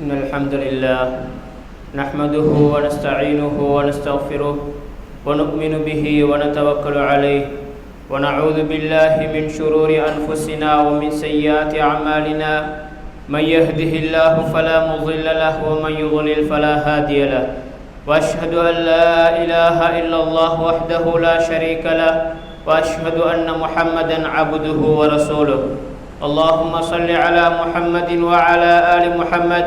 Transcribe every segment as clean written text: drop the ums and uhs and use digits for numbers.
إن الحمد لله نحمده ونستعينه ونستغفره ونؤمن به ونتوكل عليه ونعوذ بالله من شرور أنفسنا ومن سيئات أعمالنا من يهده الله فلا مضل له ومن يضلل فلا هادي له وأشهد أن لا إله إلا الله وحده لا شريك له وأشهد أن محمدا عبده ورسوله اللهم صل على محمد وعلى آل محمد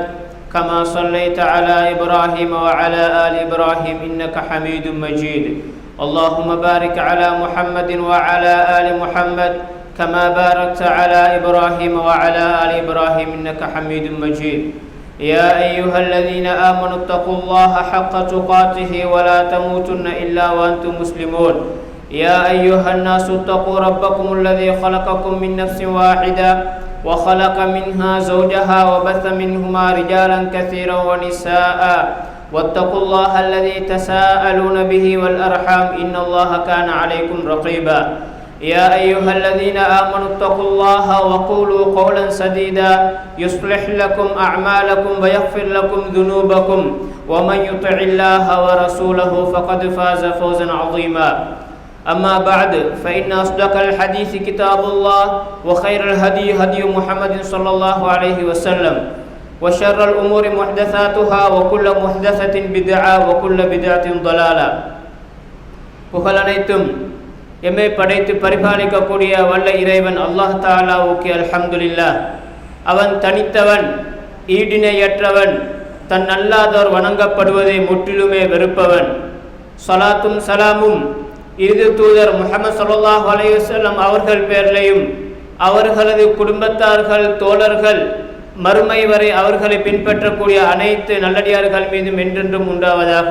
كما صليت على إبراهيم وعلى آل إبراهيم إنك حميد مجيد اللهم بارك على محمد وعلى آل محمد كما باركت على إبراهيم وعلى آل إبراهيم إنك حميد مجيد يا أيها الذين آمنوا اتقوا الله حق تقاته ولا تموتن إلا وأنتم مسلمون يا أيها الناس اتقوا ربكم الذي خلقكم من نفس واحدة وخلق منها زوجها وبث منهما رجالا كثيرا ونساء واتقوا الله الذي تساءلون به والأرحام إن الله كان عليكم رقيبا يا أيها الذين آمنوا اتقوا الله وقولوا قولا سديدا يصلح لكم أعمالكم ويغفر لكم ذنوبكم ومن يطع الله ورسوله فقد فاز فوزا عظيما أما بعد فإن أصدق الحديث كتاب الله وخير الهدي هدي محمد صلى الله عليه وسلم وشر الأمور محدثاتها وكل محدثة بدعة وكل بدعة ضلالة புகழனைத்தும் எம்மை படைத்து பரிபாலிக்கக்கூடிய வல்ல இறைவன் அல்லாஹ் தஆலாவுக்கு அல்ஹம்துலில்லாஹ். அவன் தனித்தவன், ஈடிணையற்றவன், தன் அல்லாதோர் வணங்கப்படுவதை முற்றிலுமே வெறுப்பவன். ஸலாத்தும் சலாமும் இறுதி தூதர் முஹம்மது ஸல்லல்லாஹு அலைஹி வஸல்லம் அவர்கள் பேரிலையும் அவர்களது குடும்பத்தார்கள், தோழர்கள், மறுமை வரை அவர்களை பின்பற்றக்கூடிய அனைத்து நல்லடியார்கள் மீதும் என்றென்றும் உண்டாவதாக.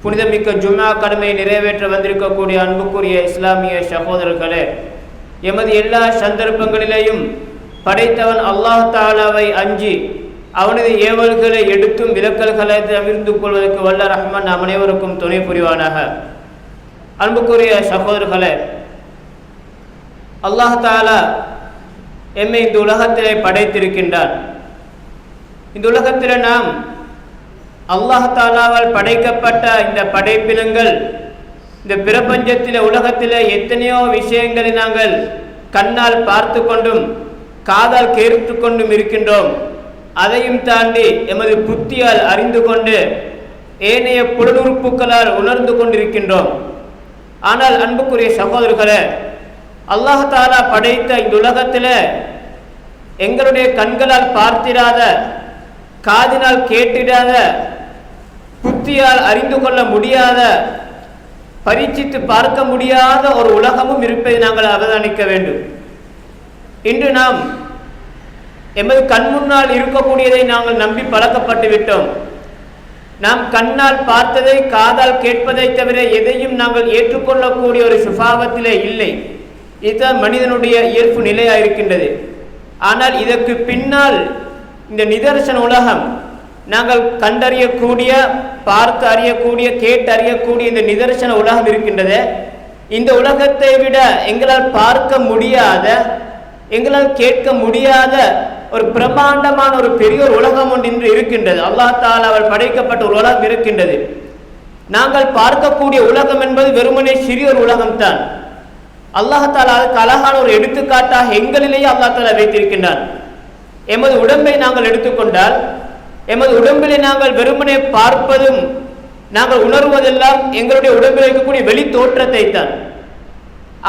புனிதமிக்க ஜும்ஆ கடமையை நிறைவேற்ற வந்திருக்கக்கூடிய அன்புக்குரிய இஸ்லாமிய சகோதரர்களே, எமது எல்லா சந்தர்ப்பங்களிலேயும் படைத்தவன் அல்லாஹ் தஆலாவை அஞ்சி அவனது ஏவல்களை எடுத்தும் விலக்கல்களை தவிர்த்து கொள்வதற்கு வல்ல ரஹ்மான் நம் அனைவருக்கும் துணை புரிவானாக. அன்புக்குரிய சகோதரர்களே, அல்லாஹ் தஆலா எம்மை இந்த உலகத்திலே படைத்திருக்கின்றான். இந்த உலகத்தில் நாம் அல்லாஹ் தஆலாவால் படைக்கப்பட்ட இந்த படைப்பினங்கள், இந்த பிரபஞ்சத்திலே உலகத்திலே எத்தனையோ விஷயங்களை நாங்கள் கண்ணால் பார்த்து கொண்டும் காதால் கேட்டு கொண்டும் இருக்கின்றோம். அதையும் தாண்டி எமது புத்தியால் அறிந்து கொண்டு ஏனைய புலனுறுப்புகளால் உணர்ந்து கொண்டிருக்கின்றோம். ஆனால் அன்புக்குரிய சகோதரர்களே, அல்லாஹ் தஆலா படைத்த இந்த உலகத்தில் எங்களுடைய கண்களால் பார்த்திராத, காதினால் கேட்டிடாத, புத்தியால் அறிந்து கொள்ள முடியாத, பரீட்சித்து பார்க்க முடியாத ஒரு உலகமும் இருப்பதை நாங்கள் அவதானிக்க வேண்டும். இன்று நாம் எமது கண் முன்னால் இருக்கக்கூடியதை நாங்கள் நம்பி பழக்கப்பட்டு விட்டோம். நாம் கண்ணால் பார்த்ததை, காதால் கேட்பதை தவிர எதையும் நாங்கள் ஏற்றுக்கொள்ளக்கூடிய ஒரு சுபாவத்திலே இல்லை. இதுதான் மனிதனுடைய இயல்பு நிலையாக இருக்கின்றது. ஆனால் இதற்கு பின்னால் இந்த நிதர்சன உலகம், நாங்கள் கண்டறியக்கூடிய, பார்த்து அறியக்கூடிய, கேட்டு அறியக்கூடிய இந்த நிதர்சன உலகம் இருக்கின்றது. இந்த உலகத்தை விட எங்களால் பார்க்க முடியாத, எங்களால் கேட்க முடியாத ஒரு பிரம்மாண்டமான ஒரு பெரிய ஒரு உலகம் ஒன்று இன்று இருக்கின்றது. அல்லாஹ் தஆலாவால் படைக்கப்பட்ட ஒரு உலகம் இருக்கின்றது. நாங்கள் பார்க்கக்கூடிய உலகம் என்பது வெறுமனே சிறிய ஒரு உலகம்தான். அல்லாஹ் தஆலா அதுக்கு அழகான ஒரு எடுத்துக்காட்டாக எங்களிலேயே அல்லாஹ் தஆலா வைத்திருக்கின்றான். எமது உடம்பை நாங்கள் எடுத்துக்கொண்டால், எமது உடம்பிலே நாங்கள் வெறுமனே பார்ப்பதும் நாங்கள் உணர்வதெல்லாம் எங்களுடைய உடம்பில் இருக்கக்கூடிய வெளி தோற்றத்தை தான்.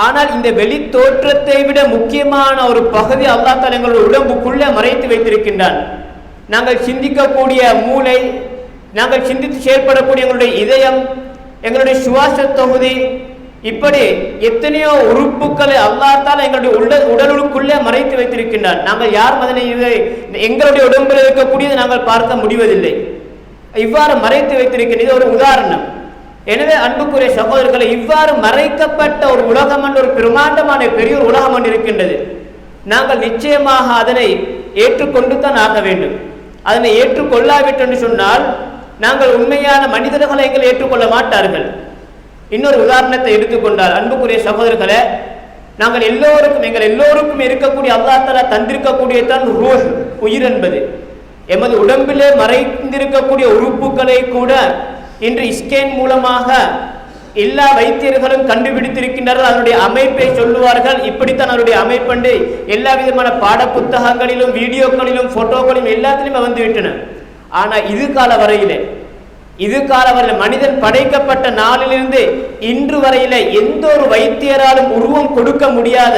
ஆனால் இந்த வெளி தோற்றத்தை விட முக்கியமான ஒரு பகுதி அல்லாஹ் தஆலா எங்களுடைய உடம்புக்குள்ளே மறைத்து வைத்திருக்கின்றான். நாங்கள் சிந்திக்கக்கூடிய மூளை, நாங்கள் சிந்தித்து செயல்படக்கூடிய எங்களுடைய இதயம், எங்களுடைய சுவாச தொகுதி, இப்படி எத்தனையோ உறுப்புகளை அல்லாஹ் தஆலா எங்களுடைய உடலுக்குள்ளே மறைத்து வைத்திருக்கின்றான். நாங்கள் யார் அதனை எங்களுடைய உடம்பில் இருக்கக்கூடியதை நாங்கள் பார்க்க முடிவதில்லை. இவ்வாறு மறைத்து வைத்திருக்கின்ற இது ஒரு உதாரணம். எனவே அன்புக்குரிய சகோதரர்களை, இவ்வாறு மறைக்கப்பட்ட ஒரு உலகம் என்ற ஒரு பிரமாண்டமான பெரிய ஒரு உலகம் ஒன்று இருக்கின்றது. நாங்கள் நிச்சயமாக அதனை ஏற்றுக்கொண்டு தான் ஆக வேண்டும். அதனை ஏற்றுக்கொள்ளாவிட்டு என்று சொன்னால் நாங்கள் உண்மையான மனிதர்களை எங்களை ஏற்றுக்கொள்ள மாட்டார்கள். இன்னொரு உதாரணத்தை எடுத்துக்கொண்டால் அன்புக்குரிய சகோதரர்களே, நாங்கள் எல்லோருக்கும், எங்கள் எல்லோருக்கும் இருக்கக்கூடிய அல்லாஹ் தஆலா தந்திருக்கக்கூடிய தான் ரூஹ், உயிர் என்பது. எமது உடம்பிலே மறைந்திருக்கக்கூடிய உறுப்புகளை கூட இன்று ஸ்கேன் மூலமாக எல்லா வைத்தியர்களும் கண்டுபிடித்திருக்கின்றார்கள். அதனுடைய அமைப்பை சொல்லுவார்கள், இப்படித்தான் அதனுடைய அமைப்பண்டு எல்லா விதமான பாட புத்தகங்களிலும் வீடியோக்களிலும் போட்டோக்களிலும் எல்லாத்திலும் வந்துவிட்டன. ஆனா இது கால வரையிலே மனிதன் படைக்கப்பட்ட நாளிலிருந்து இன்று வரையில எந்த ஒரு வைத்தியராலும் உருவம் கொடுக்க முடியாத,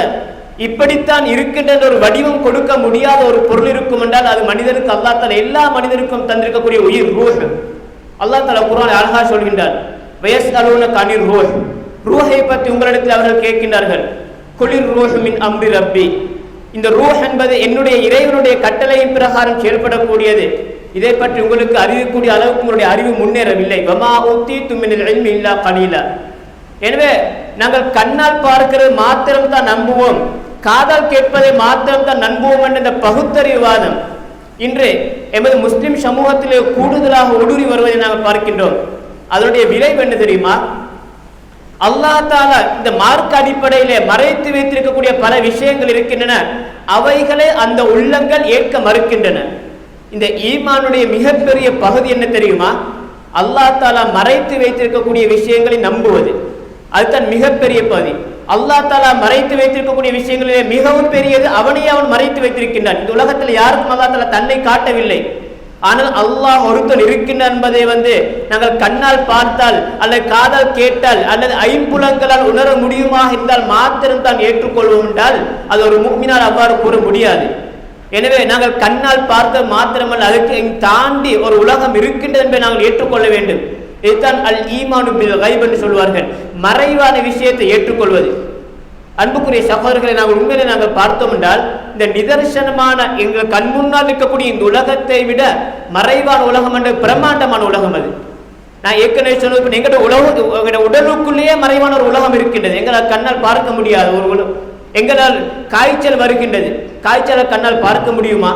இப்படித்தான் இருக்கின்ற ஒரு வடிவம் கொடுக்க முடியாத ஒரு பொருள் இருக்கும் என்றால் அது மனிதனுக்கு அல்லாஹ் தஆலா எல்லா மனிதனுக்கும் தந்திருக்கக்கூடிய உயிர் ரூஹ். அல்லாஹ் தஆலா குர்ஆனில் அழகா சொல்கின்றார், வயஸ்அலூனக அனிர் ரூஹ், ரூஹை பற்றி உங்களிடத்தில் அவர்கள் கேட்கின்றார்கள். குலிர் ரூஹ் மின் அம்ரி ரப்பி, இந்த ரூஹ் என்பது என்னுடைய இறைவனுடைய கட்டளையின் பிரகாரம் செயல்படக்கூடியது. இதை பற்றி உங்களுக்கு அறிவிக்கக்கூடிய அளவுக்கு உங்களுடைய அறிவு முன்னேறவில்லை. வமா ஊத்தீது மினல் இல்மி இல்லா கலீலா. எனவே நாங்கள் கண்ணால் பார்க்கிறது மாத்திரம் தான் நம்புவோம், காதால் கேட்பதை மாத்திரம் தான் நம்புவோம் என்ற இந்த பகுத்தறிவாதம் இன்று எமது முஸ்லிம் சமூகத்திலே கூடுதலாக ஊடுருவி வருவதை நாங்கள் பார்க்கின்றோம். அதனுடைய விளைவு என்ன தெரியுமா? அல்லாஹ் தஆலா இந்த மார்க்க அடிப்படையிலே மறைத்து வைத்திருக்கக்கூடிய பல விஷயங்கள் இருக்கின்றன, அவைகளை அந்த உள்ளங்கள் ஏற்க மறுக்கின்றன. இந்த ஈமானுடைய மிகப்பெரிய பகுதி என்ன தெரியுமா? அல்லாஹ் தஆலா மறைத்து வைத்திருக்கக்கூடிய விஷயங்களை நம்புவது, அதுதான் மிகப்பெரிய பகுதி. அல்லாஹ் தஆலா மறைத்து வைத்திருக்கக்கூடிய விஷயங்களிலே மிகவும் பெரியது அவனையே அவன் மறைத்து வைத்திருக்கின்றான். இந்த உலகத்தில் யாருக்கும் அல்லாஹ் தஆலா தன்னை காட்டவில்லை. ஆனால் அல்லாஹ் ஒருத்தன் இருக்கின்றான் என்பதை நாங்கள் கண்ணால் பார்த்தால் அல்லது காதால் கேட்டால் அல்லது ஐம்புலங்களால் உணர முடியுமா என்றால் மாத்திரம் தான் ஏற்றுக்கொள்வோம் என்றால் அது ஒரு முஃமினால் அவ்வாறு கூற முடியாது. எனவே நாங்கள் கண்ணால் பார்த்த மாத்திரமல்ல, அதுக்கு தாண்டி ஒரு உலகம் இருக்கின்றது என்பதை நாங்கள் ஏற்றுக்கொள்ள வேண்டும். இதுதான் அல் ஈமானு பில் கைப் என்று சொல்வார்கள், மறைவான விஷயத்தை ஏற்றுக்கொள்வது. அன்புக்குரிய சகோதரர்களை நாங்கள் உண்மையிலே நாங்கள் பார்த்தோம் என்றால் இந்த நிதர்சனமான எங்கள் கண் முன்னால் இருக்கக்கூடிய இந்த உலகத்தை விட மறைவான உலகம் என்ற பிரம்மாண்டமான உலகம் அது. நான் ஏற்கனவே சொன்னது, எங்களுடைய உடலுக்குள்ளேயே மறைவான ஒரு உலகம் இருக்கின்றது, எங்களால் கண்ணால் பார்க்க முடியாது. எங்களால் காய்ச்சல் வருகின்றது, காய்ச்சலை கண்ணால் பார்க்க முடியுமா?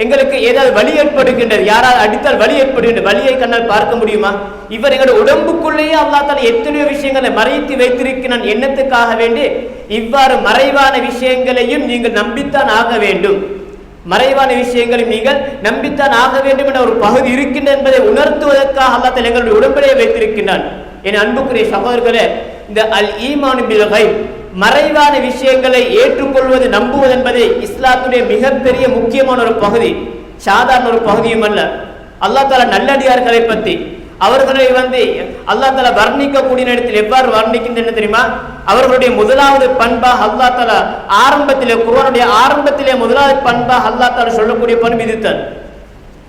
எங்களுக்கு ஏதாவது வலி ஏற்படுகின்றது, யாராவது அடித்தால் வலி ஏற்படுகின்றது, வலியை கண்ணால் பார்க்க முடியுமா? இவர் எங்களுடைய உடம்புக்குள்ளேயே அல்லாஹ் தஆலா எத்தனையோ விஷயங்களை மறைத்து வைத்திருக்கிறான். எண்ணத்துக்காக வேண்டி இவ்வாறு மறைவான விஷயங்களையும் நீங்கள் நம்பித்தான் ஆக வேண்டும், மறைவான விஷயங்களையும் நீங்கள் நம்பித்தான் ஆக வேண்டும் என்ற ஒரு பகுதி இருக்கின்றது என்பதை உணர்த்துவதற்காக அல்லாஹ் தஆலா எங்களுடைய உடம்பிலே வைத்திருக்கின்றான். என் அன்புக்குரிய சகோதரர்களே, இந்த அல் ஈமானு பில் கைப், மறைவான விஷயங்களை ஏற்றுக்கொள்வது நம்புவது என்பது இஸ்லாத்துடைய மிகப்பெரிய முக்கியமான ஒரு பகுதி, சாதாரண ஒரு பகுதியும் அல்ல. அல்லாஹ் தஆலா நல்லடியார்களை பற்றி அவர்களை அல்லாஹ் தஆலா வர்ணிக்கக்கூடிய இடத்தில் எவ்வாறு வர்ணிக்கின்றன தெரியுமா? அவர்களுடைய முதலாவது பண்பாக அல்லாஹ் தஆலா ஆரம்பத்திலே, குர்ஆனுடைய ஆரம்பத்திலே முதலாவது பண்பாக அல்லாஹ் தஆலா சொல்லக்கூடிய பண்பு இதுதான்,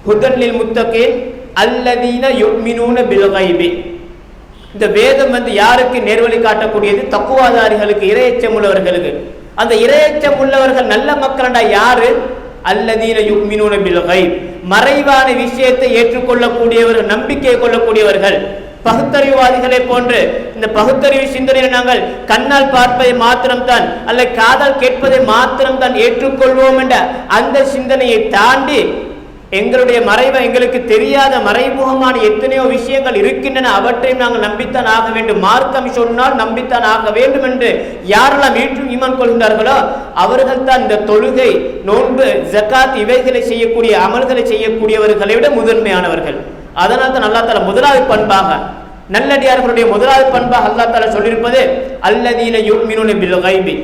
ஹுதன் லில் முத்தகீன் அல்லதீன யுமினூன பில் கைபி. இந்த வேதம் யாருக்கு நேர்வழி காட்டக்கூடியது? தக்குவாதாரிகளுக்கு, இறையச்சம் உள்ளவர்களுக்கு. அந்த இறையச்சம் உள்ளவர்கள் நல்ல மக்கள்டா யாரு? அல்லதீன யுமினூன பில் கைப், மறைவான விஷயத்தை ஏற்றுக்கொள்ளக்கூடியவர்கள், நம்பிக்கை கொள்ளக்கூடியவர்கள். பகுத்தறிவாதிகளை போன்று இந்த பகுத்தறிவு சிந்தனையை நாங்கள் கண்ணால் பார்ப்பதை மாத்திரம்தான் அல்ல காதால் கேட்பதை மாத்திரம்தான் ஏற்றுக்கொள்வோம் என்ற அந்த சிந்தனையை தாண்டி எங்களுடைய மறைவை, எங்களுக்கு தெரியாத மறைமுகமான எத்தனையோ விஷயங்கள் இருக்கின்றன, அவற்றையும் நாங்கள் நம்பித்தான் ஆக வேண்டும். மார்க்கம் சொன்னால் நம்பித்தான் ஆக வேண்டும் என்று யாரெல்லாம் ஈமான் கொள்கின்றார்களோ அவர்கள் தான் இந்த தொழுகை, நோன்பு, ஜகாத் இவைகளை செய்யக்கூடிய அமல்களை செய்யக்கூடியவர்களை விட முதன்மையானவர்கள். அதனால் தான் அல்லாஹ் தஆலா முதலாவது பண்பாக, நல்லடியார்களுடைய முதலாவது பண்பாக அல்லாஹ் தஆலா சொல்லியிருப்பது அல்லதீன யுமினூன பில் கைபி,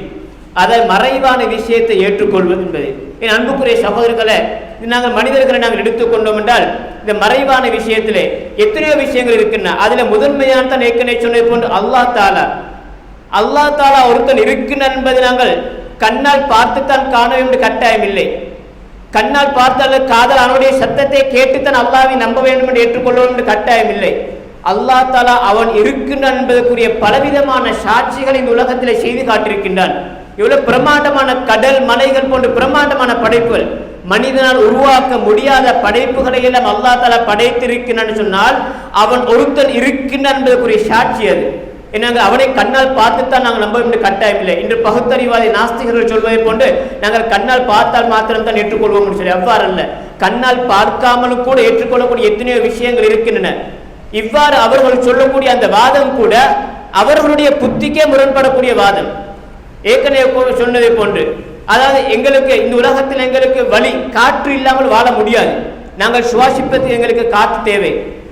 அதை மறைவான விஷயத்தை ஏற்றுக்கொள்வது என்பது. என் அன்புக்குரிய சகோதரர்களே, நாங்கள் மனிதர்களை நாங்கள் எடுத்துக்கொண்டோம் என்றால் இந்த மறைவான விஷயத்திலே எத்தனையோ விஷயங்கள் இருக்கின்றன. அதுல முதன்மையான தான் ஏற்கனவே சொன்னது போன்று அல்லாஹ் தஆலா ஒருத்தன் இருக்கின்றான் என்பதை நாங்கள் கண்ணால் பார்த்துத்தான் காண வேண்டும் கட்டாயம் இல்லை. கண்ணால் பார்த்தால் காதல் அவனுடைய சத்தத்தை கேட்டுத்தான் அல்லாஹ்வை நம்ப வேண்டும் என்று ஏற்றுக்கொள்வோம் என்று கட்டாயம் இல்லை. அல்லாஹ் தஆலா அவன் இருக்கின்றான் என்பதற்குரிய பலவிதமான சாட்சிகளை இந்த உலகத்திலே செய்து காட்டியிருக்கின்றான். இவ்வளவு பிரமாண்டமான கடல், மலைகள் போன்ற பிரமாண்டமான படைப்புகள், மனிதனால் உருவாக்க முடியாத படைப்புகளை எல்லாம் அல்லாஹ் தஆலா படைத்திருக்கிறான் சொன்னால் அவன் ஒருத்தன் இருக்கின்றான் என்பதற்குரிய சாட்சி அது. என்னங்க, அவனை கண்ணால் பார்த்துத்தான் நாங்கள் நம்ப வேண்டும் கட்டாயம் இல்லை. இன்று பகுத்தறிவாதி நாஸ்திகர்கள் சொல்வதை போன்று நாங்கள் கண்ணால் பார்த்தால் மாத்திரம் தான் ஏற்றுக்கொள்வோம் சொல்லி அவ்வாறு அல்ல. கண்ணால் பார்க்காமலும் கூட ஏற்றுக்கொள்ளக்கூடிய எத்தனையோ விஷயங்கள் இருக்கின்றன. இவ்வாறு அவர்கள் சொல்லக்கூடிய அந்த வாதம் கூட அவர்களுடைய புத்திக்கே முரண்படக்கூடிய வாதம். ஏற்கனவே சொன்னதை போன்று, அதாவது எங்களுக்கு இந்த உலகத்தில் எங்களுக்கு வழி, காற்று இல்லாமல் வாழ முடியாது. நாங்கள் சுவாசிப்பது எங்களுக்கு காற்று தேவை.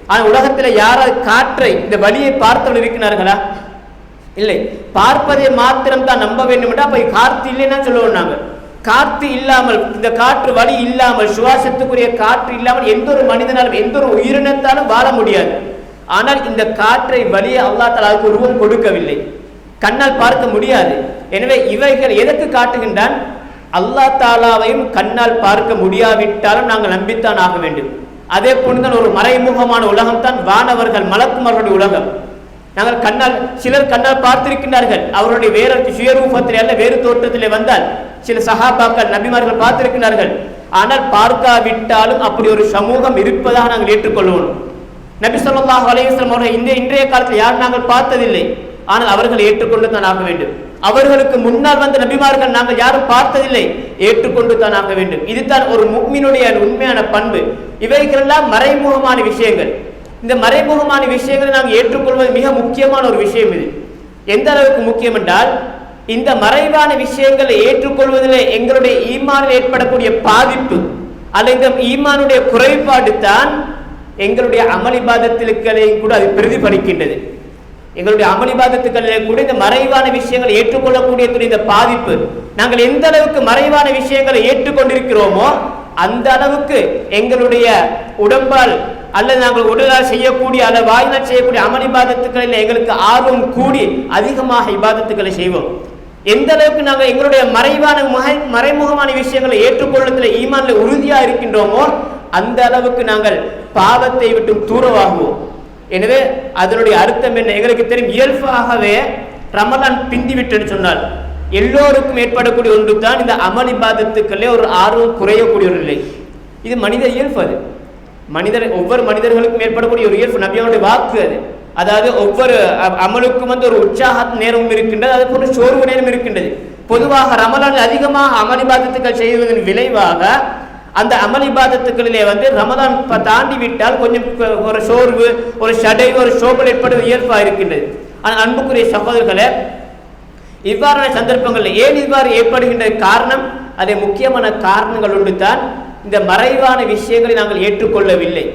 ஆனால் உலகத்தில் யாராவது காற்றை இந்த வழியை பார்த்தவர்கள் இருக்கிறார்களா? இல்லை. பார்ப்பதை மாத்திரம் தான் நம்ப வேண்டும் என்றால் அப்ப காற்று இல்லைன்னா சொல்லுவோம். நாங்கள் காற்று இல்லாமல், இந்த காற்று வழி இல்லாமல், சுவாசத்துக்குரிய காற்று இல்லாமல் எந்த ஒரு மனிதனாலும் எந்த ஒரு உயிரினத்தாலும் வாழ முடியாது. ஆனால் இந்த காற்றை வழியை அல்லாஹ் தஆலா அதுக்கு உருவம் கொடுக்கவில்லை, கண்ணால் பார்க்க முடியாது. எனவே இவைகள் எதற்கு காட்டுகின்றான்? அல்லாஹ் தஆலாவையும் கண்ணால் பார்க்க முடியாவிட்டாலும் நாங்கள் நம்பித்தான் ஆக வேண்டும். அதே போன்றுதான் ஒரு மறைமுகமான உலகம் தான் வானவர்கள் மலக்குமார்களுடைய உலகம். நாங்கள் கண்ணால், சிலர் கண்ணால் பார்த்திருக்கின்றார்கள், அவருடைய வேறு சுயரூபத்திலே அல்ல வேறு தோற்றத்திலே வந்தால் சில சஹாபாக்கள் நபிமார்கள் பார்த்திருக்கிறார்கள். ஆனால் பார்க்காவிட்டாலும் அப்படி ஒரு சமூகம் இருப்பதாக நாங்கள் ஏற்றுக்கொள்வோம். நபி ஸல்லல்லாஹு அலைஹி வஸல்லம் அவர்கள் இன்றைய காலத்தில் யார் நாங்கள் பார்த்ததில்லை, ஆனால் அவர்கள் ஏற்றுக்கொண்டு தான் ஆக வேண்டும். அவர்களுக்கு முன்னால் வந்த நபிமார்கள் நாங்கள் யாரும் பார்த்ததில்லை, ஏற்றுக்கொண்டு தான் ஆக வேண்டும். இதுதான் ஒரு முஃமினுடைய உண்மையான பண்பு. இவைகளெல்லாம் மறைமுகமான விஷயங்கள். இந்த மறைமுகமான விஷயங்களை நாங்கள் ஏற்றுக்கொள்வது மிக முக்கியமான ஒரு விஷயம். இது எந்த அளவுக்கு முக்கியம் என்றால், இந்த மறைவான விஷயங்களை ஏற்றுக்கொள்வதில் எங்களுடைய ஈமானில் ஏற்படக்கூடிய பாதிப்பு அல்லது இந்த ஈமானுடைய குறைபாடு தான் எங்களுடைய அமளிபாதத்துக்களையும் கூட அது பிரதிபலிக்கின்றது. எங்களுடைய அமளிபாதத்துக்களிலே கூட இந்த மறைவான விஷயங்களை ஏற்றுக்கொள்ளக்கூடிய இந்த பாதிப்பு, நாங்கள் எந்த அளவுக்கு மறைவான விஷயங்களை ஏற்றுக்கொண்டிருக்கிறோமோ அந்த அளவுக்கு எங்களுடைய உடம்பால் அல்லது நாங்கள் உடலால் செய்யக்கூடிய அல்லது வாயினால் செய்யக்கூடிய அமளிபாதத்துக்களில் எங்களுக்கு ஆர்வம் கூடி அதிகமாக இபாதத்துக்களை செய்வோம். எந்த அளவுக்கு நாங்கள் எங்களுடைய மறைமுகமான விஷயங்களை ஏற்றுக்கொள்ளத்தில் ஈமான்ல உறுதியா இருக்கின்றோமோ அந்த அளவுக்கு நாங்கள் பாவத்தை விட்டு தூரமாகுவோம். எனவே அதனுடைய அர்த்தம் என்ன? எங்களுக்கு தெரியும், இயல்பாகவே ரமலான் பிந்தி விட்டுன்னு சொன்னால் எல்லோருக்கும் ஏற்படக்கூடிய ஒன்று தான் இந்த அமல் இபாதத்துக்களே ஒரு ஆர்வம் குறையக்கூடிய ஒரு நிலை. இது மனித இயல்பு. அது ஒவ்வொரு மனிதர்களுக்கும் ஏற்படக்கூடிய ஒரு இயல்பு, நபியோட வாக்கு அது. அதாவது ஒவ்வொரு அமலுக்கும் ஒரு உற்சாக நேரமும் இருக்கின்றது, அது போன்ற சோர்வு நேரம் இருக்கின்றது. பொதுவாக ரமலான் அதிகமாக அமல் இபாதத்துக்கள் செய்வதன் விளைவாக அந்த அமல் இபாதத்துக்களிலே ரமலான் தாண்டி விட்டால் கொஞ்சம் ஒரு சோர்வு, ஒரு ஷடை, ஒரு சோபல் ஏற்படுவது இயல்பாக இருக்கின்றது. ஆனால் அன்புக்குரிய சகோதரர்களே, இவ்வாறான சந்தர்ப்பங்கள் ஏன் இவ்வாறு ஏற்படுகின்ற காரணம், அதை முக்கியமான காரணங்கள் ஒன்று தான் இந்த மறைவான விஷயங்களை நாங்கள் ஏற்றுக்கொள்ளவில்லை.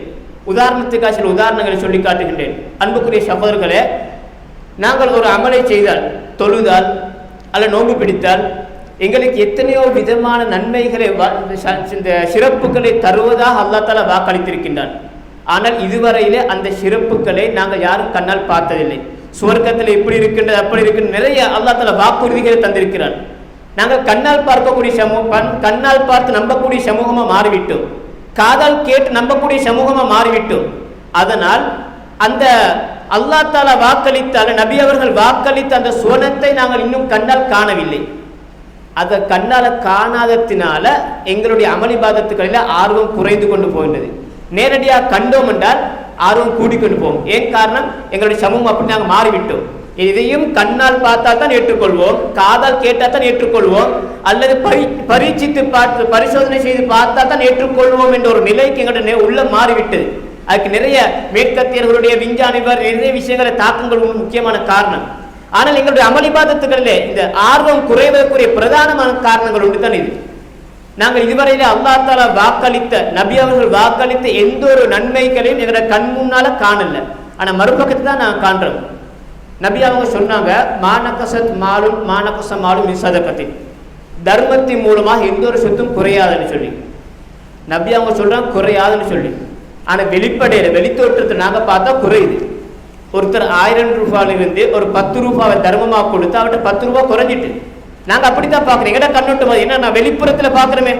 உதாரணத்துக்காக சில உதாரணங்களை சொல்லி காட்டுகின்றேன். அன்புக்குரிய சகோதரர்களே, நாங்கள் ஒரு அமலை செய்தால், தொழுதால் அல்ல நோன்பு பிடித்தால் எங்களுக்கு எத்தனையோ விதமான நன்மைகளை, இந்த சிறப்புகளை தருவதாக அல்லாஹ் தஆலா வாக்களித்திருக்கின்றான். ஆனால் இதுவரையிலே அந்த சிறப்புகளை நாங்கள் யாரும் கண்ணால் பார்த்ததில்லை. சுவர்க்கத்தில் இப்படி இருக்கின்றது, அப்படி இருக்கின்ற நிறைய அல்லாஹ் தஆலா வாக்குறுதிகளை தந்திருக்கிறான். நாங்கள் கண்ணால் பார்க்கக்கூடிய கண்ணால் பார்த்து நம்பக்கூடிய சமூகமா மாறிவிட்டோம். காதால் கேட்டு நம்பக்கூடிய சமூகமா மாறிவிட்டோம். அதனால் அந்த அல்லாஹ் தஆலா வாக்களித்த நபி அவர்கள் வாக்களித்த அந்த சுவனத்தை நாங்கள் இன்னும் கண்ணால் காணவில்லை. அதை கண்ணால காணாதத்தினால எங்களுடைய அமளிபாதத்துக்களில் ஆர்வம் குறைந்து கொண்டு போகின்றது. நேரடியாக கண்டோம் என்றால் ஆர்வம் கூடிக்கொண்டு போகும். ஏன் காரணம்? எங்களுடைய சமூகம் அப்படி நாங்கள் மாறிவிட்டோம். இதையும் கண்ணால் பார்த்தா தான் ஏற்றுக்கொள்வோம், காதால் கேட்டால் தான் ஏற்றுக்கொள்வோம், அல்லது பரீட்சித்து பார்த்து பரிசோதனை செய்து பார்த்தா தான் ஏற்றுக்கொள்வோம் என்ற ஒரு நிலைக்கு எங்களுடைய உள்ள மாறிவிட்டது. அதுக்கு நிறைய மேற்கத்தியர்களுடைய விஞ்ஞானிகள் நிறைய விஷயங்களை தாக்கங்கள் முக்கியமான காரணம். ஆனால் எங்களுடைய அமளிபாதத்துகளிலே இந்த ஆர்வம் குறைவதற்குரிய பிரதானமான காரணங்கள் ஒன்று தான் இது. நாங்கள் இதுவரையில அல்லாஹ் தஆலா வாக்களித்த, நபி அவர்கள் வாக்களித்த எந்த ஒரு நன்மைகளையும் எங்களோட கண் முன்னால காணல. ஆனா மறுபக்கத்தை தான் நாங்கள் காண்றோம். நபி அவங்க சொன்னாங்க, மானகச மாலும் சதகத்தின், தர்மத்தின் மூலமாக எந்த ஒரு சொத்தும் குறையாதுன்னு சொல்லி நபி அவங்க சொல்றாங்க, குறையாதுன்னு சொல்லி. ஆனா வெளிப்படையில வெளித்தோற்றத்தை நாங்க பார்த்தா குறையுது. ஒருத்தர் 1000 ரூபாயிலிருந்து ஒரு 10 ரூபாவை தர்மமாக கொடுத்து அவர்கிட்ட 10 ரூபாய் குறைஞ்சிட்டு. நாங்க அப்படித்தான் பாக்குறோம். எங்கட கண்ணோட்டம் என்ன, நான் வெளிப்புறத்துல பாக்குறோமே,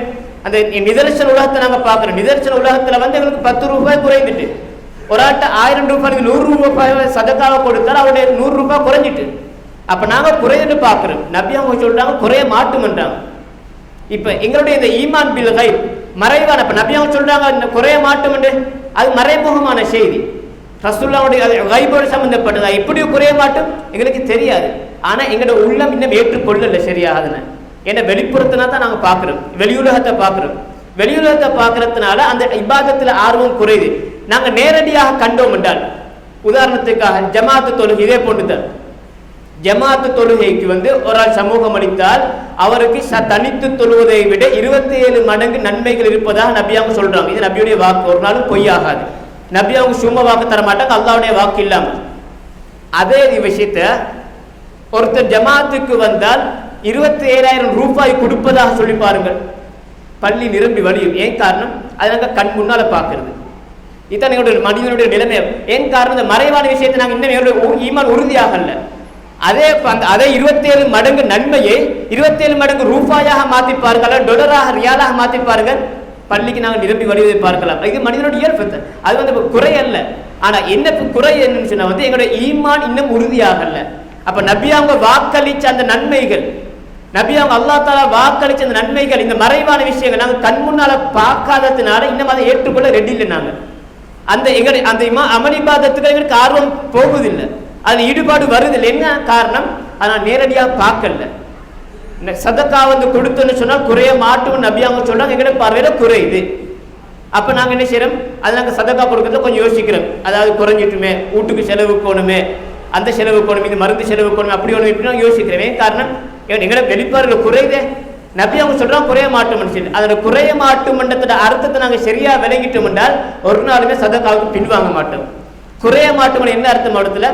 அந்த நிதர்சன உலகத்தை நாங்க பாக்குறோம். நிதர்சன உலகத்துல எங்களுக்கு 10 ரூபாய் குறைந்துட்டு, ஒரு ஆட்ட 1000 ரூபாய்க்கு 100 ரூபாய் சதக்காக கொடுத்தால் அவருடைய 100 ரூபாய் குறைஞ்சிட்டு. அப்ப நாங்க குறைஞ்சிட்டு பாக்குறோம். நபி அவங்க சொல்றாங்க குறைய மாட்டோம்ன்றாங்க. இப்ப எங்களுடைய இந்த ஈமான் பில் கைப் மறைவான, இப்ப நபி அவங்க சொல்றாங்க குறைய மாட்டோம் என்று, அது மறைமுகமான செய்தி. ரசூலுல்லாஹ்வுடைய கைபோடு சம்பந்தப்பட்டதா, எப்படியும் குறைய மாட்டோம் எங்களுக்கு தெரியாது. ஆனா எங்களோட உள்ளம் இன்னும் ஏற்றுக்கொள்ளல சரியாகதுன்னு. ஏன்னா வெளிப்புறத்தினா தான் நாங்க பாக்குறோம், வெளியுலகத்தை பாக்குறோம். வெளியுலகத்தை பாக்குறதுனால அந்த இபாதத்துல ஆர்வம் குறையுது. நாங்க நேரடியாக கண்டோம் என்றால், உதாரணத்துக்காக ஜமாத்து தொழுகை இதே போன்றுதான். ஜமாத்து தொழுகைக்கு ஒரு ஆள் சமூகம் அளித்தால் அவருக்கு தனித்து தொழுவதை விட 27 மடங்கு நன்மைகள் இருப்பதாக நபி அவங்க சொல்றாங்க. இது நபியுடைய வாக்கு, ஒரு நாளும் பொய்யாகாது. நபி அவங்க சும்மா வாக்கு தர மாட்டாங்க, அல்லாஹ்வுடைய வாக்கு இல்லாம. அதே விஷயத்த ஒருத்தர் ஜமாத்துக்கு வந்தால் 27,000 ரூபாய் கொடுப்பதாக சொல்லி பாருங்கள், பள்ளி நிரம்பி வழியும். ஏன் காரணம்? அதை நாங்கள் கண் முன்னால பார்க்கறது. இதான் எங்களுடைய மனிதனுடைய நிலைமை. ஏன் காரணம்? இந்த மறைவான விஷயத்தை நாங்கள் இன்னும் எங்களுடைய ஈமான் உறுதியாகல. அதே 27 மடங்கு நன்மையை 27 மடங்கு ரூபாயாக மாற்றி பாருங்கள், டொலராக ரியாலாக மாற்றி பாருங்கள், பள்ளிக்கு நாங்கள் நிரம்பி வழிவதை பார்க்கலாம். இது மனிதனுடைய இயல்பு. அது குறை அல்ல. ஆனா என்ன குறை என்னன்னு சொன்னா எங்களுடைய ஈமான் இன்னும் உறுதியாகல. அப்ப நபி அவங்க வாக்களிச்ச அந்த நன்மைகள், நபி அவங்க அல்லாஹ் தஆலா வாக்களிச்ச அந்த நன்மைகள், இந்த மறைவான விஷயங்கள் நாங்கள் கண் முன்னால பார்க்காததுனால இன்னும் அதை ஏற்றுக்கொள்ள ரெடி இல்லை. நாங்கள் அந்த எங்களுடைய அந்த அமளிபாதத்துக்கு எங்களுக்கு ஆர்வம் போகுதில்லை, அதில் ஈடுபாடு வருதில்லை. என்ன காரணம்? அதை நான் நேரடியாக பார்க்கல. சதக்கா கொடுத்தோன்னு சொன்னால் குறைய மாட்டோம் நபி அவங்க சொல்றாங்க, எங்களுடைய பார்வையில குறையுது. அப்ப நாங்க என்ன செய்யறோம்? அது நாங்கள் சதக்கா கொடுக்கறத கொஞ்சம் யோசிக்கிறோம். அதாவது குறைஞ்சிட்டுமே, வீட்டுக்கு செலவு போகணுமே, அந்த செலவு போகணும், இது மருந்து செலவு போகணும், அப்படி ஒன்று இப்படி யோசிக்கிறேன். காரணம் எங்களை வெளிப்பாடுகள் குறையுதே. நபி அவங்க சொல்றாங்க குறைய மாட்டோம். அதோட குறைய மாட்டும் மண்டத்தோட அர்த்தத்தை நாங்கள் சரியா விளங்கிட்டோம் என்றால் ஒரு நாளுமே சதக்காவுக்கு பின்வாங்க மாட்டோம். குறைய மாட்டோம் என்ன அர்த்தம்? இடத்துல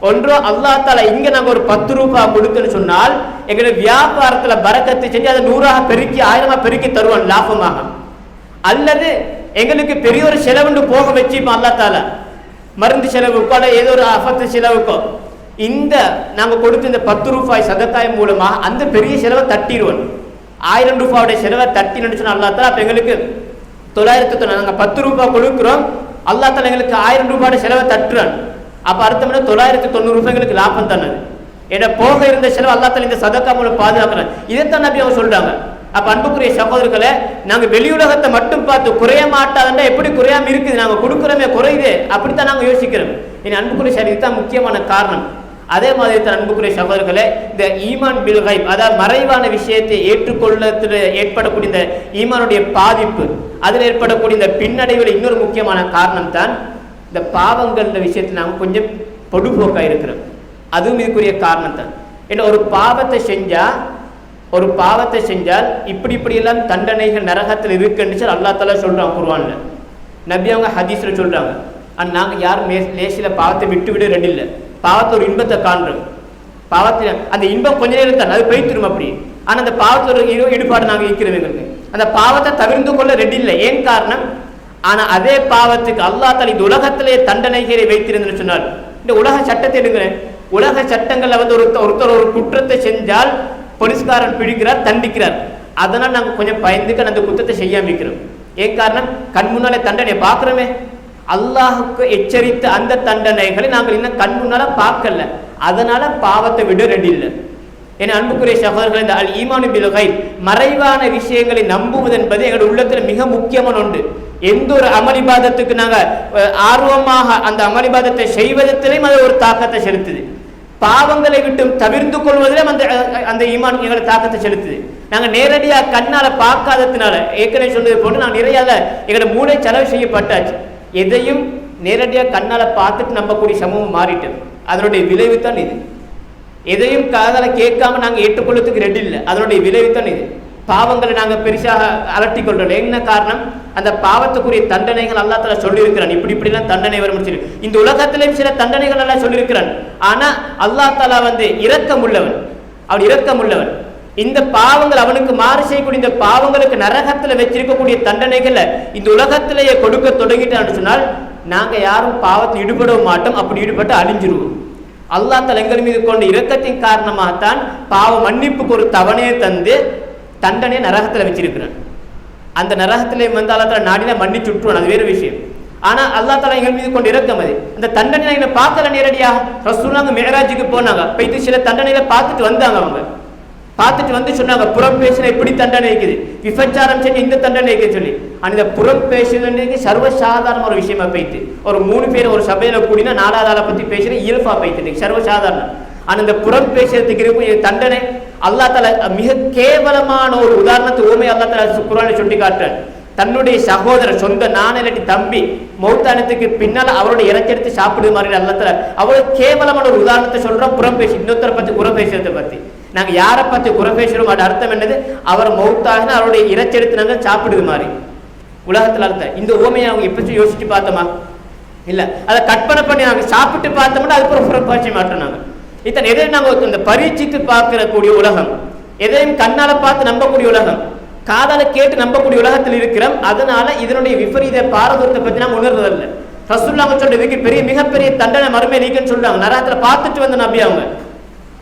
ஒன்றோ அல்லாஹ் தஆலா இங்க நாங்க ஒரு 10 ரூபாய் கொடுத்தோன்னு சொன்னால் எங்களுடைய வியாபாரத்துல பரக்கத்தை செஞ்சு அதை 100ஆக பெருக்கி 1000ஆக பெருக்கி தருவான் லாபமாக. அல்லது எங்களுக்கு பெரிய ஒரு செலவுண்டு போக வச்சு அல்லாஹ் தஆலா மருந்து செலவுக்கோ அல்ல ஏதோ ஒரு அஃபத்து செலவுக்கோ இந்த நாங்க கொடுத்த இந்த 10 ரூபாய் சதக்காய் மூலமா அந்த பெரிய செலவை தட்டிடுவோம். 1000 ரூபாயுடைய செலவை தட்டின்னு சொன்னா அல்லாஹ் தஆலா அப்ப எங்களுக்கு 990 நாங்க 10 ரூபாய் கொடுக்கிறோம், அல்லாஹ் தஆலா எங்களுக்கு 1000 ரூபாயோட செலவை தட்டுறான். அப்ப அர்த்தம் 990 ரூபாய்களுக்கு லாபம் தானது. ஏன்னா போக இருந்த செலவு அல்லாஹ் தஆலா இந்த சதக்கா மூலம் பாதுகாக்கிறான். இதைத்தான் நபி அவங்க சொல்றாங்க. அப்ப அன்புக்குரிய சகோதரர்களே, நாங்க வெளியுலகத்தை மட்டும் பார்த்து குறைய மாட்டாதுன்னா எப்படி குறையாம இருக்குது? நாங்க கொடுக்குறோமே குறையுது, அப்படித்தான் நாங்க யோசிக்கிறோம். இனி அன்புக்குரிய சரி, இதுதான் முக்கியமான காரணம். அதே மாதிரி தான் அன்புக்குரிய சகோதரர்களே, இந்த ஈமான் பில் கைப், அதாவது மறைவான விஷயத்தை ஏற்றுக்கொள்ளத்தில் ஏற்படக்கூடிய இந்த ஈமானுடைய பாதிப்பு, அதில் ஏற்படக்கூடிய இந்த பின்னடைவில் இன்னொரு முக்கியமான காரணம் தான் இந்த பாவங்கள் விஷயத்தில் நாங்கள் கொஞ்சம் பொடுபோக்காக இருக்கிறோம். அதுவும் இதுக்குரிய காரணம் தான். ஏன்னா ஒரு பாவத்தை செஞ்சால் இப்படி எல்லாம் தண்டனைகள் நரகத்தில் இருக்குன்னு சொல்லி அல்லாஹ் தஆலா சொல்றான் குர்ஆன்ல. நபி அவங்க ஹதீஸ்ல சொல்றாங்க. நாங்கள் யாரும் லேசில பாவத்தை விட்டு விட ரெண்டு இல்லை. பாவத்தை ஒரு இன்பத்தை காண்றோம். பாவத்தில் அந்த இன்பம் கொஞ்ச நேரம் தான், அது போய்த்திரும் அப்படி. ஆனா அந்த பாவத்தில் ஒரு ஈடுபாடு நாங்கள் இருக்கிறோம். எங்களுக்கு அந்த பாவத்தை தவிர்த்து கொள்ள ரெடி இல்லை. ஏன் காரணம்? ஆனா அதே பாவத்துக்கு அல்லாஹ் தஆலா இந்த உலகத்திலே தண்டனைகளை வைத்திருந்தேன்னு சொன்னால், இந்த உலக சட்டத்தை எடுக்கிறேன், உலக சட்டங்கள்ல ஒருத்தர் ஒரு குற்றத்தை செஞ்சால் போலீஸ்காரன் பிடிக்கிறார், தண்டிக்கிறார். அதனால் நாங்கள் கொஞ்சம் பயந்துக்க அந்த குற்றத்தை செய்யாம இருக்கிறோம். ஏன் காரணம்? கண் முன்னாலே தண்டனை பார்க்கிறோமே. அல்லாஹுக்கு எச்சரித்த அந்த தண்டனைகளை நாங்கள் இன்னும் கண் முன்னால பார்க்கல, அதனால பாவத்தை விட ரெடி இல்லை. என் அன்புக்குரிய சகோதரர்கள், இந்த அல் ஈமானு பில் கைப், மறைவான விஷயங்களை நம்புவது என்பது எங்களுடைய உள்ளத்தில் மிக முக்கியமான ஒன்று. எந்த ஒரு அமளிபாதத்துக்கு நாங்கள் ஆர்வமாக அந்த அமளிபாதத்தை செய்வதத்திலையும் அது ஒரு தாக்கத்தை செலுத்துது. பாவங்களை விட்டு தவிர்த்து கொள்வதிலும் அந்த ஈமான் எங்களை தாக்கத்தை செலுத்துது. நாங்கள் நேரடியாக கண்ணால பார்க்காததுனால, ஏற்கனவே சொன்னது போட்டு நாங்கள் நிறைய எங்களோட மூளை செலவு செய்யப்பட்டாச்சு. எதையும் நேரடியாக கண்ணால பார்த்துட்டு நம்பக்கூடிய சமூகம் மாறிட்டது. அதனுடைய விளைவு தான் இது. எதையும் காதால கேட்காம நாங்கள் ஏற்றுக்கொள்ளத்துக்கு ரெடி இல்லை. அதனுடைய விளைவு தான் இது. பாவங்களை நாங்கள் பெருசாக அலட்டி கொள்றோம். என்ன காரணம்? அந்த பாவத்துக்குரிய தண்டனைகள் அல்லாஹ் தஆலா சொல்லியிருக்கிறான். இப்படிலாம் தண்டனை வரும் சொல்லி இந்த உலகத்திலேயும் சில தண்டனைகள் எல்லாம் சொல்லியிருக்கிறான். ஆனா அல்லாஹ் தஆலா இரக்கம் உள்ளவன், அவன் இரக்கம் உள்ளவன். இந்த பாவங்கள் அவனுக்கு மாறு செய்யக்கூடிய இந்த பாவங்களுக்கு நரகத்துல வச்சிருக்கக்கூடிய தண்டனைகளை இந்த உலகத்திலேயே கொடுக்க தொடங்கிட்டான்னு சொன்னால் நாங்க யாரும் பாவத்தில் ஈடுபடவும் மாட்டோம். அப்படி ஈடுபட்டு அழிஞ்சிருவோம். அல்லாஹ் தஆலா எங்கள் மீது கொண்ட இரக்கத்தின் காரணமாகத்தான் பாவ மன்னிப்புக்கு ஒரு தவணையை தந்து தண்டனை நரகத்துல வச்சிருக்கிறான். அந்த நரகத்திலே அல்லாஹ் தஆலா நாடினா மன்னிச்சு விட்டுருவான், அது வேறு விஷயம். ஆனா அல்லாஹ் தஆலா எங்கள் மீது கொண்டு இரக்கம் அது. அந்த தண்டனை நாங்கள் பார்க்கல நேரடியாக. ரசூலுல்லாஹ் மிஅராஜுக்கு போனாங்க, போயிட்டு சில தண்டனையில பார்த்துட்டு வந்தாங்க. அவங்க பார்த்துட்டு வந்து சொன்னாங்க, புறம் பேசின எப்படி தண்டனை இருக்குது, விபச்சாரம் செஞ்சு இந்த தண்டனை இருக்குன்னு சொல்லி. அந்த புறம் பேசுறதுக்கு சர்வசாதாரண ஒரு விஷயமா போயிட்டு ஒரு 3 பேர் ஒரு சபையில கூடினா 4வது ஆளை பத்தி பேசுற இயல்பா போயிட்டு சர்வசாதாரணம். ஆனா இந்த புறம் பேசுறதுக்கு இருக்கும் தண்டனை அல்லாஹ் தஆலா மிக கேவலமான ஒரு உதாரணத்தை ஓமை அல்லாஹ் தஆலா குர்ஆனில் சொல்லி காட்டுறான். தன்னுடைய சகோதரர் சொந்த நானலட்டி தம்பி மௌத்தானத்துக்கு பின்னால் அவருடைய இறைச்செடுத்து சாப்பிடுது மாதிரி அல்லத்துல அவ்வளவு கேவலமான ஒரு உதாரணத்தை சொல்றோம். புறம் பேசி இன்னொருத்தரை பத்தி குறை பேசுறதை பத்தி நாங்க யாரை பத்தி குறை பேசுறோம் அது அர்த்தம் என்னது? அவர் மௌத்தாகினா அவருடைய இறைச்செடுத்து நாங்க சாப்பிடுது மாதிரி உலகத்துல அர்த்தம். இந்த உவமையை அவங்க எப்ப யோசிச்சு பார்த்தோமா? இல்ல அதை கற்பனை பண்ணி நாங்க சாப்பிட்டு பார்த்தோம்னா அதுக்கு புறம் பேச மாட்டோம். நாங்க இத்தனை எதையும் நாங்க இந்த பரீட்சித்து பார்க்கிற கூடிய உலகம், எதையும் கண்ணால பார்த்து நம்பக்கூடிய உலகம், காதால கேட்டு நம்பக்கூடிய உலகத்தில் இருக்கிறோம். அதனால இதனுடைய விபரீத பாரதூரத்தை பத்தி நாம உணர்றதில்லை. ரசூலுல்லாஹ் சொல்றதுக்கு பெரிய மிகப்பெரிய தண்டனை மறுமை நீக்குன்னு சொல்றாங்க. நரகத்துல பார்த்துட்டு வந்த நபி அவங்க.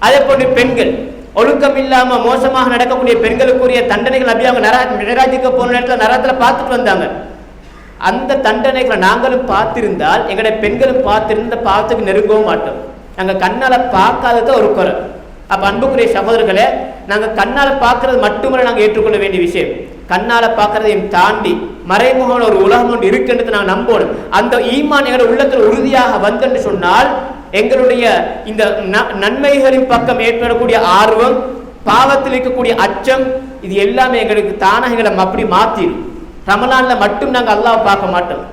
அதே போன்று பெண்கள் ஒழுக்கம் இல்லாம மோசமாக நடக்கக்கூடிய பெண்களுக்குரிய தண்டனைகள் நபி அவங்க மிஹராஜுக்கு போன நேரத்தில் நரகத்துல பார்த்துட்டு வந்தாங்க. அந்த தண்டனைகளை நாங்களும் பார்த்திருந்தால் எங்களுடைய பெண்களும் பார்த்திருந்த பார்த்துக்கு நெருங்கவும் மாட்டோம். நாங்க கண்ணால பார்க்காதது ஒரு குறை. அப்ப அன்புக்குரிய சகோதரர்களே, நாங்க கண்ணால பார்க்கறது மட்டுமல்ல நாங்க ஏற்றுக்கொள்ள வேண்டிய விஷயம், கண்ணால பார்க்கறதையும் தாண்டி மறைமுகமான ஒரு உலகம் ஒன்று இருக்குன்றது நாங்கள் நம்பணும். அந்த ஈமான் எங்களுடைய உள்ளத்தில் உறுதியாக வந்தென்று சொன்னால் எங்களுடைய இந்த நன்மைகளின் பக்கம் ஏற்படக்கூடிய ஆர்வம், பாவத்தில் இருக்கக்கூடிய அச்சம், இது எல்லாமே எங்களுக்கு தானாக எங்களை அப்படி மாத்திடும். ரமலான்ல மட்டும் நாங்கள் அல்லாஹ் பார்க்க மாட்டோம்,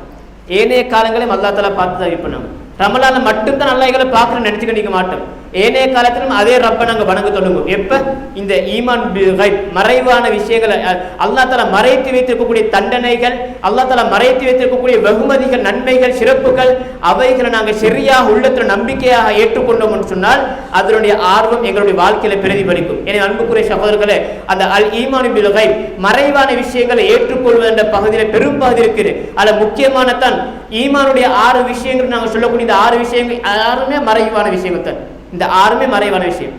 ஏனைய காலங்களையும் அல்லா தஆலா பார்த்து தான் இருப்போம். ரமலான்ல மட்டும்தான் அல்லாஹ் எங்களை பார்க்கணும்னு நினைச்சுக்க நிற்க மாட்டோம். ஏனைய காலத்திலும் அதே ரப்ப நாங்க வணங்க தொடங்கும். எப்ப இந்த ஈமான் மறைவான விஷயங்களை அல்லாஹ் தஆலா மறைத்து வைத்திருக்கக்கூடிய தண்டனைகள், அல்லாஹ் தஆலா மறைத்து வைத்திருக்கக்கூடிய வெகுமதிகள், நன்மைகள், சிறப்புகள், அவைகளை நாங்கள் சரியாக உள்ளத்தில் நம்பிக்கையாக ஏற்றுக்கொண்டோம் என்று சொன்னால் அதனுடைய ஆர்வம் எங்களுடைய வாழ்க்கையில பிரதிபலிக்கும். எனவே அன்புக்குரிய சகோதரர்களே, அந்த அல் ஈமான் பில் கைப் மறைவான விஷயங்களை ஏற்றுக்கொள்வது என்ற பகுதியில் பெரும் பகுதி இருக்குது. அதில் முக்கியமான தான் ஈமானுடைய 6 விஷயங்கள் நாங்கள் சொல்லக்கூடிய இந்த 6 விஷயங்கள் யாருமே மறைவான விஷயங்கள் தான். இந்த 6மே மறைவான விஷயம்.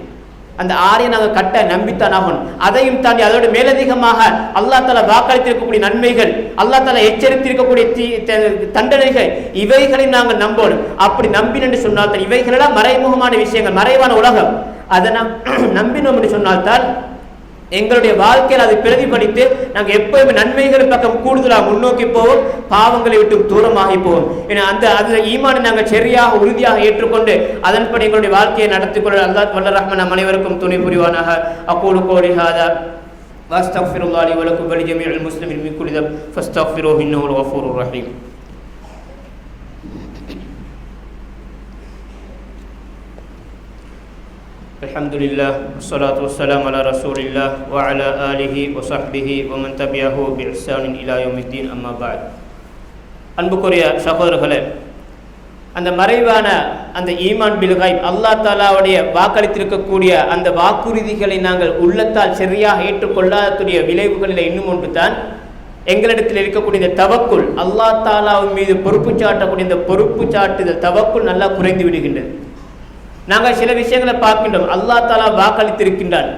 அந்த 6ஐயும் நாங்கள் கட்ட நம்பித்தான் ஆகணும். அதையும் தாண்டி அதோட மேலதிகமாக அல்லாஹ் தஆலா வாக்களித்திருக்கக்கூடிய நன்மைகள், அல்லாஹ் தஆலா எச்சரித்திருக்கக்கூடிய தண்டனைகள், இவைகளையும் நாங்கள் நம்பணும். அப்படி நம்பினு சொன்னால் இவைகளெல்லாம் மறைமுகமான விஷயங்கள், மறைவான உலகம், அதை நாம் நம்பினோம் என்று சொன்னால்தான் எங்களுடைய வாழ்க்கையில் அதை பிரதிபலித்து நாங்கள் எப்போதுமே நன்மைகள் பக்கம் கூடுதலாக முன்னோக்கி போவோம், பாவங்களை விட்டு தூரமாகி போவோம். ஏன்னா அந்த ஈமானை நாங்கள் சரியாக உறுதியாக ஏற்றுக்கொண்டு அதன்படி எங்களுடைய வாழ்க்கையை நடத்தி கொள்ள அல்லாஹ் வல்ல ரஹ்மான் நம் அனைவருக்கும் துணை புரிவானாக. அகூலு கௌலி ஹாதா வஸ்தக்ஃபிருல்லாஹி லி வ லக்கும் வ லிஜமீஇல் முஸ்லிமீன் மின் குல்லி தம் ஃபஸ்தக்ஃபிருஹு இன்னஹு கஃபூருர் ரஹீம். அல்ஹம்துலில்லாஹ் வஸ்ஸலாத்து வஸ்ஸலாமு அலா ரசூலில்லாஹ் வ அலா ஆலிஹி வ ஸஹ்பிஹி வ மன் தபிஅஹு பி இஹ்சானின் இலா யௌமித்தீன். அம்மா பஅத். அன்புக்குரிய சகோதரர்களே, அந்த மறைவான அந்த ஈமான் பில் கைப் அல்லாஹ் தஆலாவுடைய வாக்களித்திருக்கக்கூடிய அந்த வாக்குறுதிகளை நாங்கள் உள்ளத்தால் சரியாக ஏற்றுக்கொள்ளாததுடைய விளைவுகளில் இன்னும் ஒன்று தான் எங்களிடத்தில் இருக்கக்கூடிய இந்த தவக்குல், அல்லாஹ் தஆலாவின் மீது பொறுப்பு சாட்டக்கூடிய இந்த பொறுப்பு சாட்டுதல் தவக்குல் நல்லா குறைந்து விடுகின்றது. நாங்கள் சில விஷயங்களை பார்க்கின்றோம். அல்லாஹ் தஆலா வாக்களித்திருக்கின்றான்,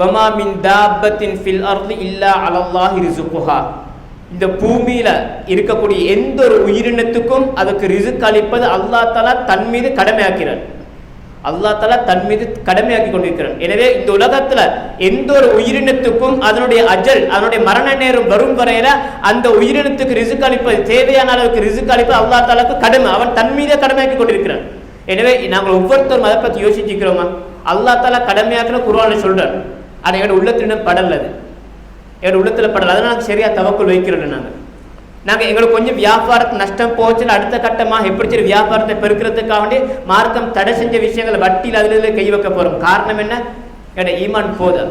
வமா மின் தாபத்தின் ஃபில் அர்தி இல்லா அலல்லாஹி ரிஸ்குஹா. இந்த பூமியில இருக்கக்கூடிய எந்த ஒரு உயிரினத்துக்கும் அதுக்கு ரிஸ்க் அளிப்பது அல்லாஹ் தஆலா தன் மீது கடமையாக்கிறான். அல்லாஹ் தஆலா தன் மீது கடமையாக்கி கொண்டிருக்கிறான். எனவே இந்த உலகத்துல எந்த ஒரு உயிரினத்துக்கும் அதனுடைய அஜல், அதனுடைய மரண நேரம் வரும் வரையில அந்த உயிரினத்துக்கு ரிஸ்க் அளிப்பது, தேவையான அளவுக்கு ரிஸ்க் அளிப்பது அல்லாஹ் தஆலாக்கு கடமை, அவன் தன் மீதே கடமையாக்கி கொண்டிருக்கிறான். எனவே நாங்கள் ஒவ்வொருத்தரும் அதை பற்றி யோசிச்சுக்கிறோமா? அல்லாஹ் தஆலா கடமையாக்குன்னு குர்ஆன்ல சொல்றான். அது எங்களோட உள்ளத்திடம் படல, அது எங்களோட உள்ளத்துல படல. அதனால நாங்கள் சரியா தவக்குல் வைக்கிறோம். நாங்கள் எங்களுக்கு கொஞ்சம் வியாபாரத்து நஷ்டம் போச்சுன்னு அடுத்த கட்டமாக எப்படி சரி வியாபாரத்தை பெருக்கிறதுக்காக வேண்டி மார்க்கம் தடை செஞ்ச விஷயங்களை வட்டியில் அதில் கை வைக்க போறோம். காரணம் என்ன? என்னோட ஈமான் போதா.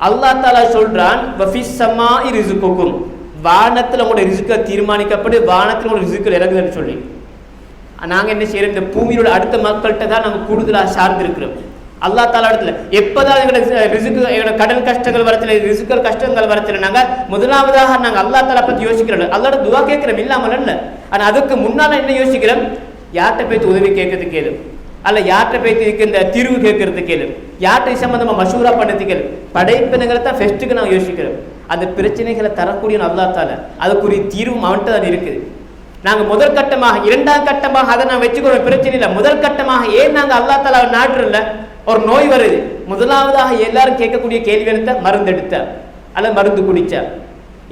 அல்லாஹ் தஆலா சொல்றான், வஃபிஸ் ஸமாஇ ரிஸ்குக்கும், வானத்தில் உங்களோட ரிஸ்கை தீர்மானிக்கப்பட்டு வானத்தில் உங்களோட ரிஸ்குகள் இறங்குதுன்னு சொல்லி நாங்கள் என்ன செய்யறோம்? இந்த பூமியோட அடுத்த மக்கள்கிட்ட தான் நாங்கள் கூடுதலாக சார்ந்திருக்கிறோம். அல்லாஹ் தஆலா இடத்துல எப்போதான் எங்களோட ரிஸ்க்கு, எங்களோட கடன் கஷ்டங்கள் வரத்துல, ரிஸ்க்குகள் கஷ்டங்கள் வரத்துல நாங்கள் முதலாவதாக நாங்கள் அல்லாஹ் தஆலா பற்றி யோசிக்கிறோம். அல்லாஹ்ட துஆ கேட்கிறோம் இல்லாமல் இல்லை. ஆனால் அதுக்கு முன்னால் என்ன யோசிக்கிறோம்? யார்கிட்ட போய்த்து உதவி கேட்கறதுக்கு கேளு, அல்ல யார்கிட்ட போய்த்து இதுக்கு இந்த தீர்வு கேட்கறதுக்கு கேளு, யார்கிட்ட சம்பந்தமாக மஷூரா பண்ணதுக்கு கேளு. படைப்பினங்களை தான் ஃபெஸ்ட்டுக்கு நாங்கள் யோசிக்கிறோம். அந்த பிரச்சனைகளை தரக்கூடிய அல்லாஹ் தஆலா அதுக்குரிய தீர்வும் அவன்கிட்ட தான் இருக்குது. நாங்கள் முதல் கட்டமாக, 2ஆம் கட்டமாக அதை நான் வச்சுக்கிறோம், பிரச்சனை இல்லை. முதல் கட்டமாக ஏன் நாங்கள் அல்லாஹ் தஆலா நாட்டுல ஒரு நோய் வருது, முதலாவதாக எல்லாரும் கேட்கக்கூடிய கேள்வி எடுத்த மருந்து எடுத்த அல்ல மருந்து குடிச்சா,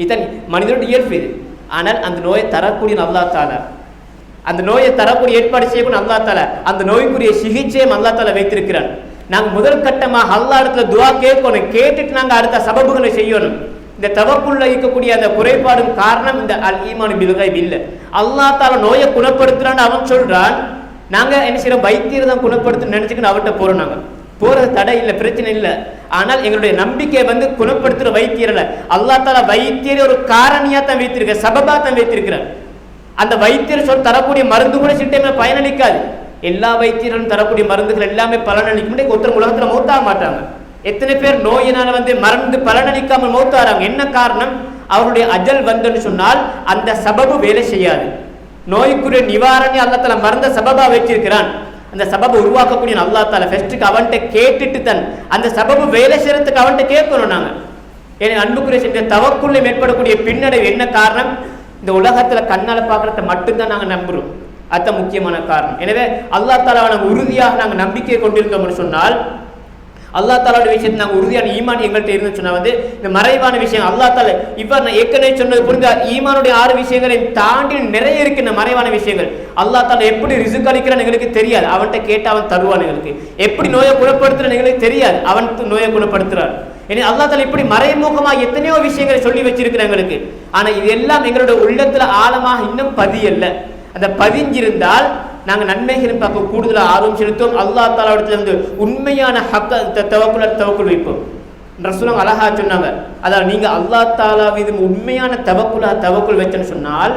இதன் மனிதனுடைய இயல்பு இது. ஆனால் அந்த நோயை தரக்கூடிய அல்லாஹ் தஆலா, அந்த நோயை தரக்கூடிய ஏற்பாடு செய்யக்கூடிய அல்லாஹ் தஆலா, அந்த நோய்க்குரிய சிகிச்சையும் அல்லாஹ் தஆலா வைத்திருக்கிறான். நாங்கள் முதல் கட்டமாக அல்லாஹ் இடத்துல துஆ கேட்கணும். கேட்டுட்டு நாங்கள் அடுத்த சபபுகளை செய்யணும். இந்த தவக்குள்ள இருக்கக்கூடிய அந்த குறைபாடும் காரணம் இந்த அல் ஈமான் பில் கைப் இல்லை. அல்லாஹ் தஆலா நோயை குணப்படுத்துறான்னு அவன் சொல்றான். நாங்க என்ன செய்யறோம், வைத்தியர் தான் குணப்படுத்த நினைச்சுக்கிட்டு அவர்கிட்ட போறோம். நாங்க போறது தடை இல்லை, பிரச்சனை இல்லை. ஆனால் எங்களுடைய நம்பிக்கை குணப்படுத்துற வைத்தியர் அல்ல. அல்லாஹ் தஆலா வைத்தியரை ஒரு காரணியா தான் வைத்திருக்க, சபபா தான் வைத்திருக்கிறார். அந்த வைத்தியர் தரக்கூடிய மருந்து கூட சில டைம்ல பயனளிக்காது. எல்லா வைத்தியர்களும் தரக்கூடிய மருந்துகள் எல்லாமே பலனளிக்கும். ஒருத்தர் உலகத்துல மௌத்தாக மாட்டாங்க. எத்தனை பேர் நோயினால மருந்து பலனளிக்காமல் மௌத்தாறாங்க. என்ன காரணம்? அவருடைய அஜல் வந்துன்னு சொன்னால் அந்த சபபு வேலை செய்யாது. நோய்க்குரிய நிவாரணி அல்லாஹ் தஆலா மருந்த சபபா வச்சிருக்கிறான். அந்த சபபை உருவாக்கக்கூடிய அல்லாஹ் தஆலா ஃபர்ஸ்ட்டுக்கு அவன்கிட்ட கேட்டுட்டு தான் அந்த சபபு வேலை செய்யறதுக்கு அவன்கிட்ட கேட்கணும். நாங்க ஏன்னா அன்புக்குரிய செஞ்ச தவக்குள்ளே ஏற்படக்கூடிய பின்னடைவு என்ன காரணம்? இந்த உலகத்துல கண்ணால பார்க்கறத மட்டும்தான் நாங்க நம்புறோம். அதுதான் முக்கியமான காரணம். எனவே அல்லாஹ் தஆலாவை நாங்கள் உறுதியாக நாங்கள் நம்பிக்கையை கொண்டிருந்தோம்னு சொன்னால், அல்லாஹ் தஆலாவுடைய விஷயத்தை நாங்கள் உறுதியான ஈமான் எங்கள்கிட்ட இருந்து சொன்னால் இந்த மறைவான விஷயம் அல்லாஹ் தஆலா இவ்வாறு நான் ஏற்கனவே சொன்னது புரிஞ்ச ஈமானுடைய 6 விஷயங்களை தாண்டி நிறைய இருக்கு. இந்த மறைவான விஷயங்கள் அல்லாஹ் தஆலா எப்படி ரிஸ்க் அளிக்கிறான்னு எங்களுக்கு தெரியாது. அவன்கிட்ட கேட்டு அவன் தருவான். எங்களுக்கு எப்படி நோயை குணப்படுத்துறான்னு எங்களுக்கு தெரியாது. அவன் நோயை குணப்படுத்துறான். ஏன்னா அல்லாஹ் தஆலா இப்படி மறைமுகமா எத்தனையோ விஷயங்களை சொல்லி வச்சிருக்கிறான் எங்களுக்கு. ஆனா இது எல்லாம் எங்களுடைய உள்ளத்துல ஆழமாக இன்னும் பதியல்ல. அந்த பதிஞ்சிருந்தால் நாங்கள் நன்மைகளும் பார்க்க கூடுதலாக ஆர்வம் செலுத்துவோம். அல்லாஹ் தஆலா இடத்துல உண்மையான தவக்குல் வைப்போம். ரசூலுல்லாஹ் அழகா சொன்னாங்க, அதாவது நீங்க அல்லாஹ் தஆலா மீது உண்மையான தவக்குல் வச்சேன்னு சொன்னால்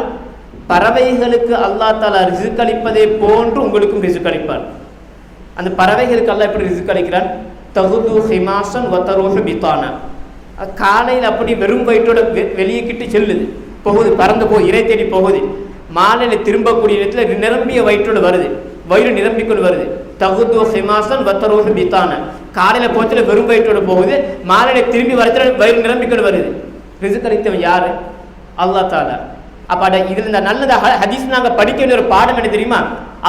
பறவைகளுக்கு அல்லாஹ் தஆலா ரிஸ்க் அளிப்பதை போன்று உங்களுக்கும் ரிஸ்க் அளிப்பார். அந்த பறவைகளுக்கு அல்லாஹ் எப்படி ரிஸ்க் அளிக்கிறான்? தகுது ஹிமாசன் வதருஹு பிதானா. காலையில் அப்படி வெறும் வயிற்றோட வெளியே கிட்டு செல்லுது, போகுது, பறந்து போய் இறை தேடி போகுது. மாலையில் திரும்பக்கூடிய இடத்துல நிரம்பிய வயிற்றோடு வருது, வயிறு நிரம்பிக்கொண்டு வருது. தகுது ஹிமாசன் வதருஹு பிதானா. காலையில் போச்சுல வெறும் வயிற்றோடு போகுது, மாலையில் திரும்பி வரத்துல வயிறு நிரம்பிக்கொண்டு வருது. ரிஸ்க் அளித்தவன் யாரு? அல்லாஹ் தஆலா. அப்ப இதுல இந்த நல்ல ஹதீஸ் நாங்க படிக்க வேண்டிய ஒரு பாடம் என்ன தெரியுமா?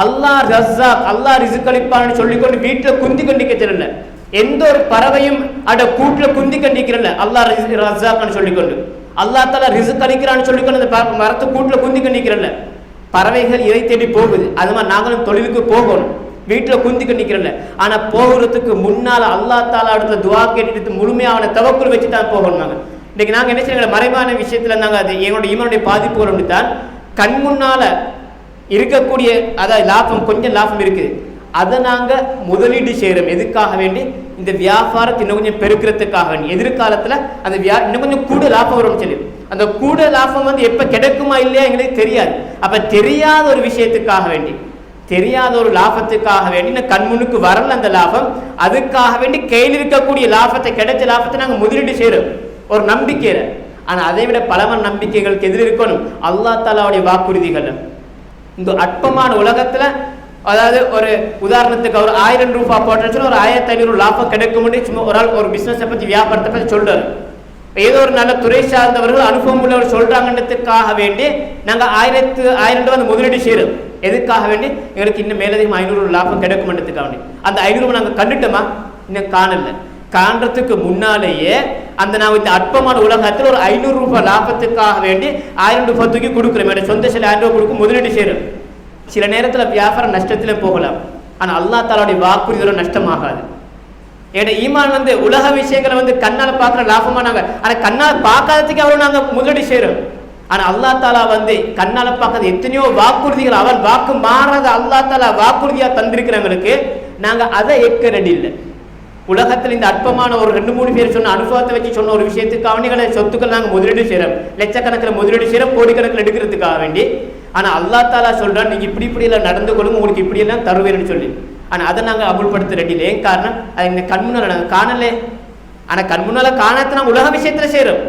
அல்லாஹ் ரஸாக், அல்லாஹ் ரிஸ்க் அளிப்பான்னு சொல்லிக்கொண்டு வீட்டுல குந்தி கொண்டிக்க தெரியல. எந்த ஒரு பறவையும் கூட்டுல குந்தி கண்டிக்கிறல்ல, அல்லாஹ் ரஸாக்னு சொல்லிக்கொண்டு அல்லாஹ் தஆலா ரிஸ்க் அளிக்கிறான்னு சொல்லிக்கொண்டு அந்த மரத்து கூட்டுல குந்தி கண்டிக்கிறல்ல. பறவைகள் இறை தேடி போகுது. அது மாதிரி நாங்களும் தொழிலுக்கு போகணும், வீட்டுல குந்தி கண்டிக்கிறல்ல. ஆனா போகிறதுக்கு முன்னால அல்லாஹ் தஆலா இடத்துல துஆ கேட்டுட்டு முழுமையான தவக்குல் வச்சு தான் போகணும். நாங்க இன்னைக்கு நாங்க என்ன செய்யணும், மறைவான விஷயத்துல நாங்க அது எங்களுடைய ஈமானுடைய பாதிப்புகள் அப்படித்தான். கண் முன்னால இருக்கக்கூடிய அதாவது லாபம், கொஞ்சம் லாபம் இருக்குது, அதை நாங்க முதலீடு செய்யறோம். எதுக்காக வேண்டி? இந்த வியாபாரத்தை இன்னும் கொஞ்சம் பெருக்கிறதுக்காக வேண்டி. எதிர்காலத்துல அந்த இன்னும் கொஞ்சம் கூட லாபம் வரும்னு சொல்லி அந்த கூட லாபம் எப்ப கிடைக்குமா இல்லையா எங்களுக்கு தெரியாது. அப்ப தெரியாத ஒரு விஷயத்துக்காக வேண்டி, தெரியாத ஒரு லாபத்துக்காக வேண்டி கண்முனுக்கு வரல அந்த லாபம், அதுக்காக வேண்டி கையில் இருக்கக்கூடிய லாபத்தை, கிடைச்ச லாபத்தை நாங்க முதலீடு செய்யறோம் ஒரு நம்பிக்கையில. ஆனா அதை விட பலமான நம்பிக்கைகளுக்கு எதிர் இருக்கணும் அல்லாஹ் தஆலாவுடைய வாக்குறுதிகள். இந்த அற்பமான உலகத்துல அதாவது ஒரு உதாரணத்துக்கு ஒரு 1000 ரூபாய் போட்டு ஒரு 1500 லாபம் கிடைக்கும். சும்மா ஒரு ஆள் ஒரு பிசினஸை பத்தி வியாபாரத்தை பத்தி சொல்றாரு, ஏதோ ஒரு நல்ல துறை சார்ந்தவர்கள் அனுபவம் உள்ளவர் சொல்றாங்கன்றதுக்காக வேண்டி நாங்க 1000 ரூபாய் முதலீடு செய்யறோம். எதுக்காக வேண்டி? எங்களுக்கு இன்னும் மேலதிகம் 500 லாபம் கிடைக்கும்ன்றதுக்காக வேண்டி. அந்த 500 நாங்க கண்டுட்டோமா? இன்னும் காணல. காண்றதுக்கு முன்னாலேயே அந்த நான் இந்த அற்பமான உலகத்தில் ஒரு 500 ரூபாய் லாபத்துக்காக வேண்டி 1000 ரூபாய் தூக்கி கொடுக்குறோம். சொந்த சில 1000 ரூபாய் கொடுக்கும் முதலீடு செய்யறோம். சில நேரத்தில் வியாபாரம் நஷ்டத்திலே போகலாம். ஆனா அல்லாஹ் தஆலாவுடைய வாக்குறுதியோட நஷ்டமாகாது. ஏன்னா ஈமான் உலக விஷயங்களை கண்ணால பார்க்குற லாபமா நாங்க, ஆனா கண்ணால பார்க்காததுக்கு அவ்வளவு நாங்க முதலீடு செய்யறோம். ஆனா அல்லாஹ் தஆலா கண்ணால பார்க்காத எத்தனையோ வாக்குறுதிகள், அவன் வாக்கு மாறாத அல்லாஹ் தஆலா வாக்குறுதியா தந்திருக்கிறவங்களுக்கு நாங்க அதை ஏற்க ரெடி இல்லை. உலகத்தில் இந்த அற்பமான ஒரு 2-3 பேர் சொன்ன அனுபவத்தை வச்சு சொன்ன ஒரு விஷயத்துக்கு அவனிகளை சொத்துக்கள் நாங்கள் முதலீடு செய்யறோம், லட்சக்கணக்கில் முதலீடு செய்யறோம், கோடிக்கணக்கில் எடுக்கிறதுக்காக வேண்டி. ஆனா அல்லாஹ் தஆலா சொல்றான், நீங்க இப்படி எல்லாம் நடந்து கொள்ளுங்க, உங்களுக்கு இப்படி எல்லாம் தருவேன்னு சொல்லி. ஆனா அதை நாங்கள் அமுல்படுத்த ரெடி இல்லை. ஏன் காரணம்? அது இந்த கண்முன்னால நாங்கள் காணலே. ஆனா கண்முன்னால காணத்தை நாங்கள் உலக விஷயத்துல செய்யறோம்,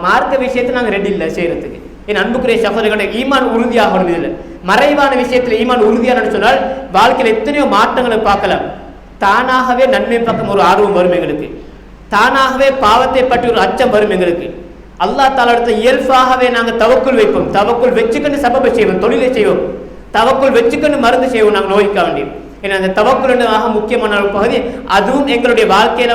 மார்க்க விஷயத்தை நாங்கள் ரெடி இல்லை செய்யறதுக்கு. என் அன்புக்குரிய சகோதரர்களே, ஈமான் உறுதியாகணும். இதில் மறைவான விஷயத்துல ஈமான் உறுதியானு சொன்னால் வாழ்க்கையில் எத்தனையோ மாற்றங்களை பார்க்கலாம். தானாகவே நன்மை பக்கம் ஒரு ஆர்வம் வரும் எங்களுக்கு, தானாகவே பாவத்தை பற்றி ஒரு அச்சம் வரும் எங்களுக்கு. அல்லாஹ் தஆலா இடத்துல இயல்பாகவே நாங்கள் தவக்குல் வைப்போம். தவக்குல் வச்சுக்கொண்டு சபபை செய்வோம், தொழிலை செய்வோம். தவக்குல் வச்சுக்கொண்டு மருந்து செய்வோம் நாங்கள் நோய்க்க வேண்டி. ஏன்னா அந்த தவக்குலுமாக முக்கியமான ஒரு பகுதி, அதுவும் எங்களுடைய வாழ்க்கையில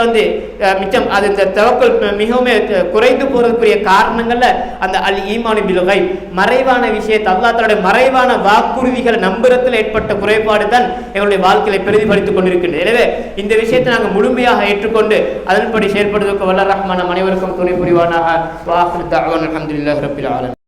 மிச்சம் அது இந்த தவக்குல் மிகவும் குறைந்து போறதுக்குரிய காரணங்கள்ல அந்த அல் ஈமானு பில் கைப், மறைவான விஷயத்தை அல்லாஹ் தஆலாவுடைய மறைவான வாக்குறுதிகளை நம்புறதுல ஏற்பட்ட குறைபாடு தான் எங்களுடைய வாழ்க்கையை பிரதிபலித்துக் கொண்டிருக்கின்றது. எனவே இந்த விஷயத்தை நாங்கள் முழுமையாக ஏற்றுக்கொண்டு அதன்படி செயல்படுவதற்கு வல்ல ரஹ்மான் அனைவருக்கும் துணை புரிவானாக. வ ஆகிரு தஅவானா அல்ஹம்துலில்லாஹி ரப்பில் ஆலமீன்.